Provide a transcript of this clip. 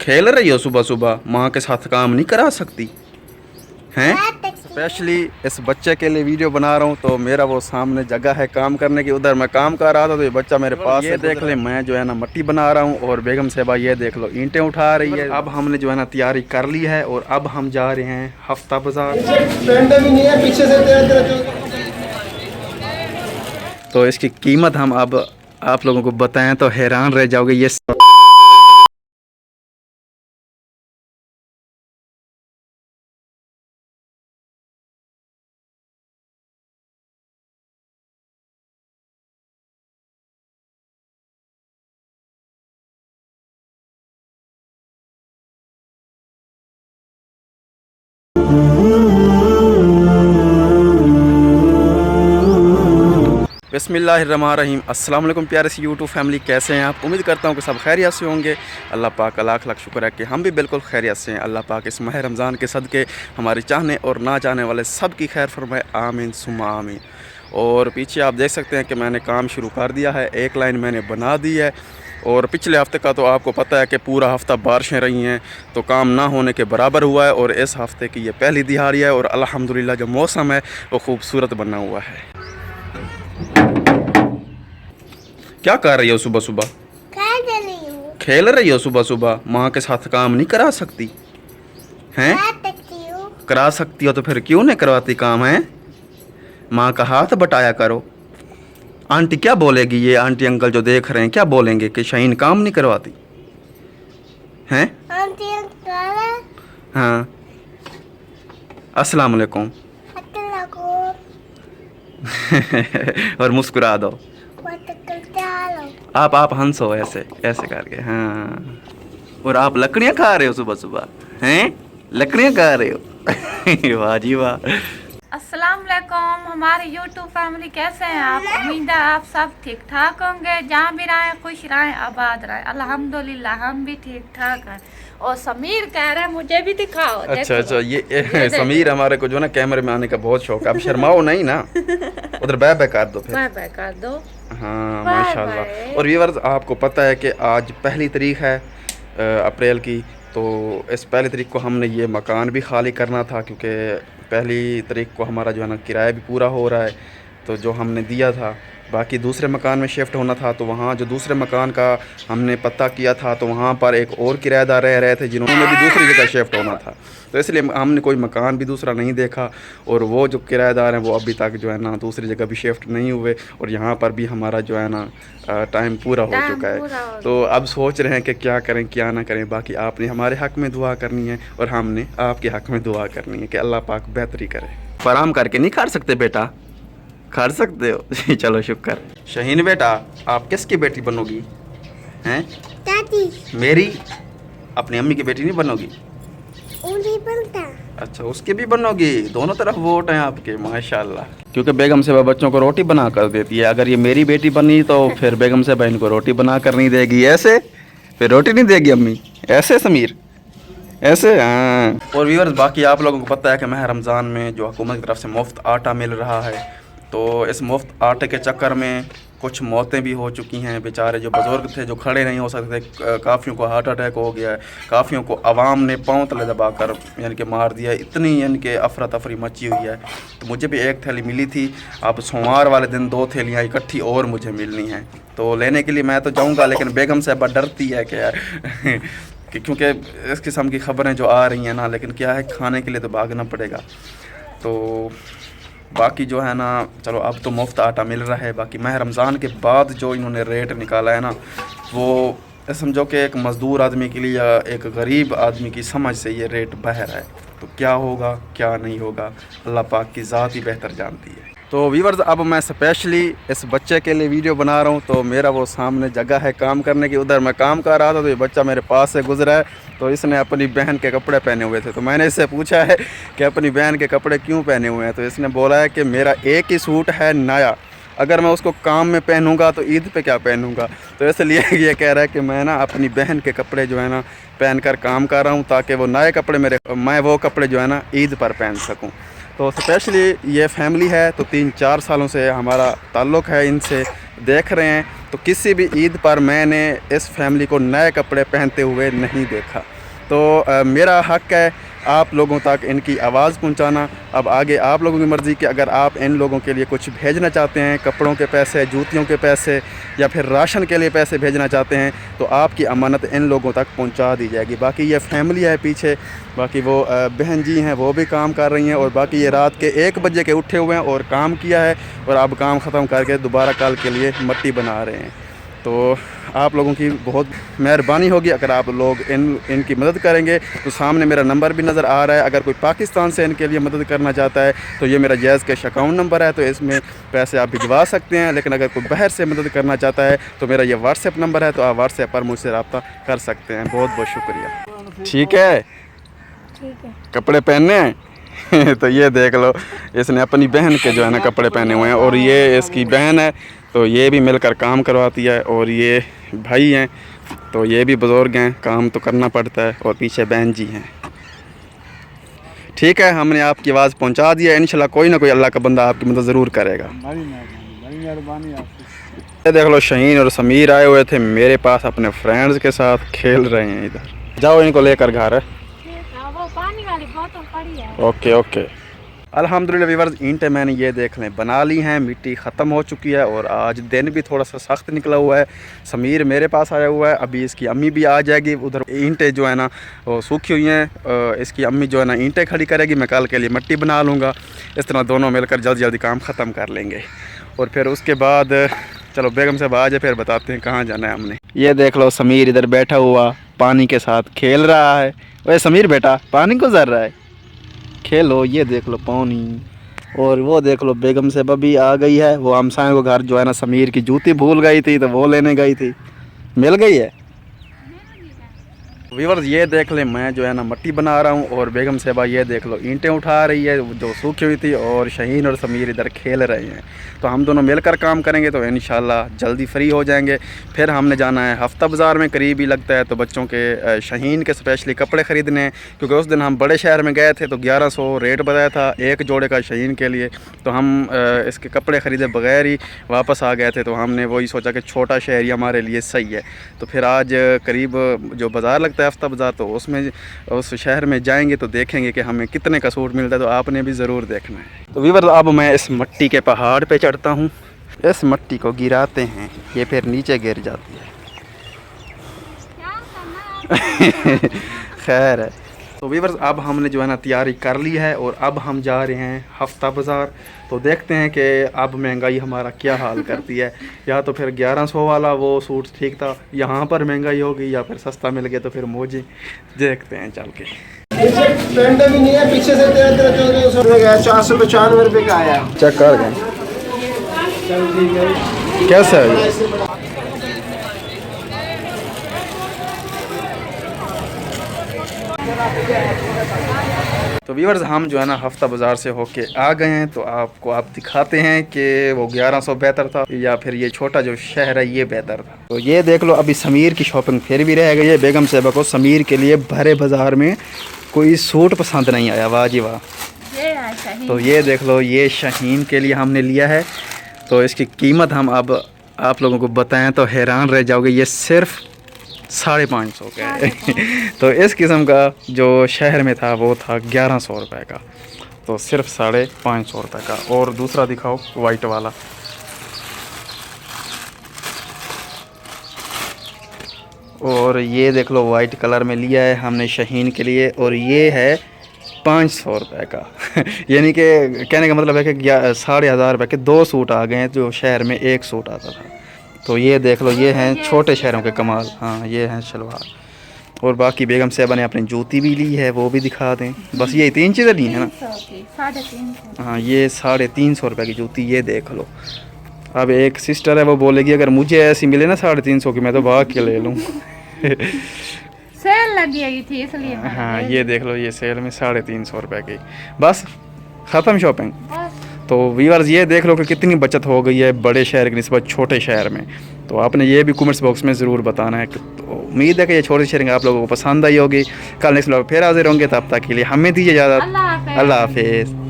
खेल रही हो सुबह सुबह, माँ के साथ काम नहीं करा सकती हैं? स्पेशली इस बच्चे के लिए वीडियो बना रहा हूँ। तो मेरा वो सामने जगह है काम करने की, उधर मैं काम कर रहा था तो ये बच्चा मेरे पास ये देख ले, मैं जो है ना मट्टी बना रहा हूँ और बेगम साहबा ये देख लो ईंटें उठा रही है। अब हमने जो है ना तैयारी कर ली है और अब हम जा रहे हैं हफ्ता बाजार। तो इसकी कीमत हम अब आप लोगों को बताएं तो हैरान रह जाओगे। ये बिस्मिल्लाहिर्रहमानिर्रहीम। अस्सलाम वालेकुम प्यारे सी यूट्यूब फैमिली, कैसे हैं आप? उम्मीद करता हूँ कि सब खैरियत से होंगे। अल्लाह पाक का लाख लाख शुक्र है कि हम भी बिल्कुल खैरियत से हैं। अल्लाह पाक इस माह रमज़ान के सदक़े हमारी चाहने और ना चाहने वाले सब की खैर फरमाए, आमीन सुम्मा आमीन। और पीछे आप देख सकते हैं कि मैंने काम शुरू कर दिया है, एक लाइन मैंने बना दी है। और पिछले हफ्ते का तो आपको पता है कि पूरा हफ्ता बारिशें रही हैं तो काम ना होने के बराबर हुआ है। और इस हफ्ते की ये पहली दिहाड़ी है और अल्हम्दुलिल्लाह जो मौसम है वो खूबसूरत बना हुआ है। क्या कर रही हो सुबह सुबह? खेल रही हो सुबह सुबह, माँ के साथ काम नहीं करा सकती हैं? करा सकती हो तो फिर क्यों नहीं करवाती काम है? माँ का हाथ बटाया करो। आंटी क्या बोलेगी, ये आंटी अंकल जो देख रहे हैं क्या बोलेंगे कि शाहीन काम नहीं करवाती हैं? Aunty uncle. हाँ, अस्सलाम वालेकुम। और मुस्कुरा दो। आप हंसो ऐसे ऐसे करके। हाँ, और आप लकड़ियाँ खा रहे हो सुबह सुबह हैं? लकड़ियाँ खा रहे हो? वाह जी वाह। अस्सलाम वालेकुम हमारे यूट्यूब फैमिली, कैसे हैं आप? उम्मीद है आप सब ठीक ठाक होंगे, जहाँ भी रहें खुश रहें आबाद रहें। अल्हम्दुलिल्लाह हम भी ठीक ठाक हैं। और समीर कह रहे हैं मुझे भी दिखाओ। अच्छा, ये समीर हमारे को जो ना कैमरे में आने का बहुत शौक है। अब शर्माओ नहीं ना, उधर बाय कर दो, फिर बाय कर दो। हाँ माशाल्लाह। और व्यूअर्स आपको पता है कि आज पहली तारीख है अप्रैल की। तो इस पहली तारीख को हमने ये मकान भी खाली करना था, क्योंकि पहली तारीख को हमारा जो है ना किराया भी पूरा हो रहा है। तो जो हमने दिया था बाकी दूसरे मकान में शिफ्ट होना था, तो वहाँ जो दूसरे मकान का हमने पता किया था तो वहाँ पर एक और किराएदार रह रहे थे जिन्होंने भी दूसरी जगह शिफ्ट होना था। तो इसलिए हमने कोई मकान भी दूसरा नहीं देखा। और वो जो किराएदार हैं वो अभी तक जो है ना दूसरी जगह भी शिफ्ट नहीं हुए। और यहाँ पर भी हमारा जो है ना टाइम पूरा हो चुका है। तो अब सोच रहे हैं कि क्या करें क्या ना करें। बाकी आपने हमारे हक़ में दुआ करनी है और हमने आपके हक़ में दुआ करनी है कि अल्लाह पाक बेहतरी करे। फराम करके नहीं खा सकते बेटा? खा सकते हो। चलो शुक्र। शाहीन बेटा, आप किसकी बेटी बनोगी हैं? दादी। मेरी? अपनी अम्मी की बेटी नहीं बनोगी? बनता। अच्छा, उसकी भी बनोगी। दोनों तरफ वोट हैं आपके माशाल्लाह। क्योंकि बेगम साहबा बच्चों को रोटी बना कर देती है। अगर ये मेरी बेटी बनी तो फिर बेगम साहबा इनको रोटी बना कर नहीं देगी। ऐसे फिर रोटी नहीं देगी अम्मी? ऐसे समीर ऐसे? हाँ। और व्यूअर्स बाकी आप लोगों को पता है कि माह रमज़ान में जो हुकूमत की तरफ से मुफ्त आटा मिल रहा है, तो इस मुफ्त आटे के चक्कर में कुछ मौतें भी हो चुकी हैं। बेचारे जो बुज़ुर्ग थे जो खड़े नहीं हो सकते थे, काफ़ियों को हार्ट अटैक हो गया है। काफ़ियों को आवाम ने पाँव तले दबा कर यानी कि मार दिया है। इतनी यानी कि अफरा तफरी मची हुई है। तो मुझे भी एक थैली मिली थी, अब सोमवार वाले दिन 2 थैलियाँ इकट्ठी और मुझे मिलनी हैं। तो लेने के लिए मैं तो जाऊँगा, लेकिन बेगम साहबा डरती है कि यार क्योंकि इस किस्म की खबरें जो आ रही हैं ना, लेकिन क्या है खाने के लिए तो भागना पड़ेगा। तो बाकी जो है ना चलो अब तो मुफ्त आटा मिल रहा है। बाकी माह रमज़ान के बाद जो इन्होंने रेट निकाला है ना, वो समझो कि एक मज़दूर आदमी के लिए या एक गरीब आदमी की समझ से ये रेट बह रहा है। तो क्या होगा क्या नहीं होगा अल्लाह पाक की ज़ात ही बेहतर जानती है। तो व्यूअर्स अब मैं स्पेशली इस बच्चे के लिए वीडियो बना रहा हूँ। तो मेरा वो सामने जगह है काम करने की, उधर मैं काम कर रहा था तो ये बच्चा मेरे पास से गुजरा है। तो इसने अपनी बहन के कपड़े पहने हुए थे। तो मैंने इससे पूछा है कि अपनी बहन के कपड़े क्यों पहने हुए हैं। तो इसने बोला है कि मेरा एक ही सूट है नया, अगर मैं उसको काम में पहनूंगा तो ईद पे क्या पहनूंगा। तो इसलिए ये कह रहा है कि मैं ना अपनी बहन के कपड़े जो है ना पहन कर काम कर रहा हूँ, ताकि वो नए कपड़े मैं वो कपड़े जो है ना ईद पर पहन सकूँ। तो स्पेशली ये फैमिली है, तो 3-4 सालों से हमारा ताल्लुक़ है इनसे देख रहे हैं तो किसी भी ईद पर मैंने इस फैमिली को नए कपड़े पहनते हुए नहीं देखा। तो मेरा हक़ है आप लोगों तक इनकी आवाज़ पहुंचाना। अब आगे आप लोगों की मर्ज़ी कि अगर आप इन लोगों के लिए कुछ भेजना चाहते हैं, कपड़ों के पैसे, जूतियों के पैसे या फिर राशन के लिए पैसे भेजना चाहते हैं, तो आपकी अमानत इन लोगों तक पहुंचा दी जाएगी। बाकी ये फैमिली है पीछे, बाकी वो बहन जी हैं वो भी काम कर रही हैं, और बाकी ये रात के 1 बजे के उठे हुए हैं और काम किया है, और अब काम ख़त्म करके दोबारा कल के लिए मट्टी बना रहे हैं। तो आप लोगों की बहुत मेहरबानी होगी अगर आप लोग इनकी मदद करेंगे। तो सामने मेरा नंबर भी नज़र आ रहा है, अगर कोई पाकिस्तान से इनके लिए मदद करना चाहता है तो ये मेरा जैज़ कैश अकाउंट नंबर है, तो इसमें पैसे आप भिजवा सकते हैं। लेकिन अगर कोई बाहर से मदद करना चाहता है तो मेरा ये व्हाट्सएप नंबर है, तो आप व्हाट्सएप पर मुझसे रब्ता कर सकते हैं। बहुत बहुत शुक्रिया। ठीक है, कपड़े पहनने हैं तो ये देख लो, इसने अपनी बहन के जो है ना कपड़े पहने हुए हैं, और ये इसकी बहन है तो ये भी मिलकर काम करवाती है, और ये भाई हैं तो ये भी बुज़ुर्ग हैं, काम तो करना पड़ता है, और पीछे बहन जी हैं। ठीक है, हमने आपकी आवाज़ पहुंचा दी है। इंशाल्लाह कोई ना कोई अल्लाह का बंदा आपकी मदद ज़रूर करेगा। ये देख लो, शहीन और समीर आए हुए थे मेरे पास अपने फ्रेंड्स के साथ, खेल रहे हैं इधर। जाओ इनको लेकर घर। पानी वाली बोतल पड़ी है। Okay okay. अल्हम्दुलिल्लाह व्यूअर्स, ईंटें मैंने ये देख लें बना ली हैं, मिट्टी ख़त्म हो चुकी है, और आज दिन भी थोड़ा सा सख्त निकला हुआ है। समीर मेरे पास आया हुआ है, अभी इसकी अम्मी भी आ जाएगी। उधर ईंटें जो है ना वो सूखी हुई हैं, इसकी अम्मी जो है ना ईंटें खड़ी करेगी, मैं कल के लिए मिट्टी बना लूँगा। इस तरह दोनों मिलकर जल्दी जल्दी काम ख़त्म कर लेंगे, और फिर उसके बाद चलो बेगम साहब आ जाए, फिर बताते हैं कहाँ जाना है हमने। ये देख लो, समीर इधर बैठा हुआ पानी के साथ खेल रहा है। वह समीर बेटा पानी गुजर रहा है, खेलो। ये देख लो पानी, और वो देख लो बेगम साहब भी आ गई है। वो हमसाए को घर जो है ना समीर की जूती भूल गई थी तो वो लेने गई थी, मिल गई है। व्यूअर्स ये देख ले, मैं जो है ना मट्टी बना रहा हूँ, और बेगम साहबा ये देख लो ईंटें उठा रही है जो सूखी हुई थी, और शहीन और समीर इधर खेल रहे हैं। तो हम दोनों मिलकर काम करेंगे तो इंशाल्लाह जल्दी फ्री हो जाएंगे। फिर हमने जाना है हफ्ता बाज़ार में, करीब ही लगता है, तो बच्चों के शहीन के स्पेशली कपड़े ख़रीदने, क्योंकि उस दिन हम बड़े शहर में गए थे तो 1100 रेट बताया था एक जोड़े का शहीन के लिए। तो हम इसके कपड़े ख़रीदे बगैर ही वापस आ गए थे, तो हमने वही सोचा कि छोटा शहर ही हमारे लिए सही है। तो फिर आज करीब जो बाज़ार लगता है हफ्ता बाज़ार, तो उसमें उस शहर में जाएंगे तो देखेंगे कि हमें कितने का सूट मिलता है, तो आपने भी ज़रूर देखना है। तो व्यूअर्स अब मैं इस मिट्टी के पहाड़ पे चढ़ता हूँ, इस मिट्टी को गिराते हैं, ये फिर नीचे गिर जाती है। खैर है। तो व्यूअर्स अब हमने जो है ना तैयारी कर ली है, और अब हम जा रहे हैं हफ्ता बाज़ार। तो देखते हैं कि अब महंगाई हमारा क्या हाल करती है। या तो फिर 1100 वाला वो सूट ठीक था, यहाँ पर महंगाई होगी, या फिर सस्ता मिल गया तो फिर मौजी। देखते हैं चल के। पेंट भी नहीं है, पीछे से 1300 495 रुपये का आया। चेक कर गए कैसा है ये? तो व्यूअर्स हम जो है ना हफ्ता बाज़ार से होके आ गए हैं, तो आपको आप दिखाते हैं कि वो 1100 बेहतर था या फिर ये छोटा जो शहर है ये बेहतर था। तो ये देख लो, अभी समीर की शॉपिंग फिर भी रह गई है। बेगम साहबा को समीर के लिए भरे बाज़ार में कोई सूट पसंद नहीं आया। वाह जी वाह। तो ये देख लो, ये शहीन के लिए हमने लिया है। तो इसकी कीमत हम अब आप लोगों को बताएं तो हैरान रह जाओगे, ये सिर्फ 550 का है। तो इस किस्म का जो शहर में था वो था 1100 रुपये का, तो सिर्फ 550 रुपये का। और दूसरा दिखाओ वाइट वाला, और ये देख लो वाइट कलर में लिया है हमने शहीन के लिए, और ये है 500 रुपये का। यानी कि कहने का मतलब है कि 1500 रुपये के 2 सूट आ गए हैं, जो शहर में 1 सूट आता था। तो ये देख लो, ये हैं छोटे शहरों के कमाल। हाँ ये हैं शलवार, और बाकी बेगम साहबा ने अपनी जूती भी ली है, वो भी दिखा दें। बस ये 3 चीज़ें ली हैं ना। 350। हाँ ये 350 रुपये की जूती, ये देख लो। अब एक सिस्टर है वो बोलेगी अगर मुझे ऐसी मिले ना 350 की, मैं तो भाग के ले लूँ। सेल लगी थी इसलिए। हाँ ये देख लो, ये सेल में 350 रुपये की। बस ख़त्म शॉपिंग। तो व्यूअर्स ये देख लो कि कितनी बचत हो गई है बड़े शहर की निस्बत छोटे शहर में। तो आपने ये भी कमेंट्स बॉक्स में ज़रूर बताना है। तो उम्मीद है कि ये छोटी शेयरिंग आप लोगों को पसंद आई होगी। कल नेक्स्ट व्लॉग फिर हाजिर होंगे, तब तक के लिए हमें दीजिए इजाज़त। अल्लाह हाफिज़।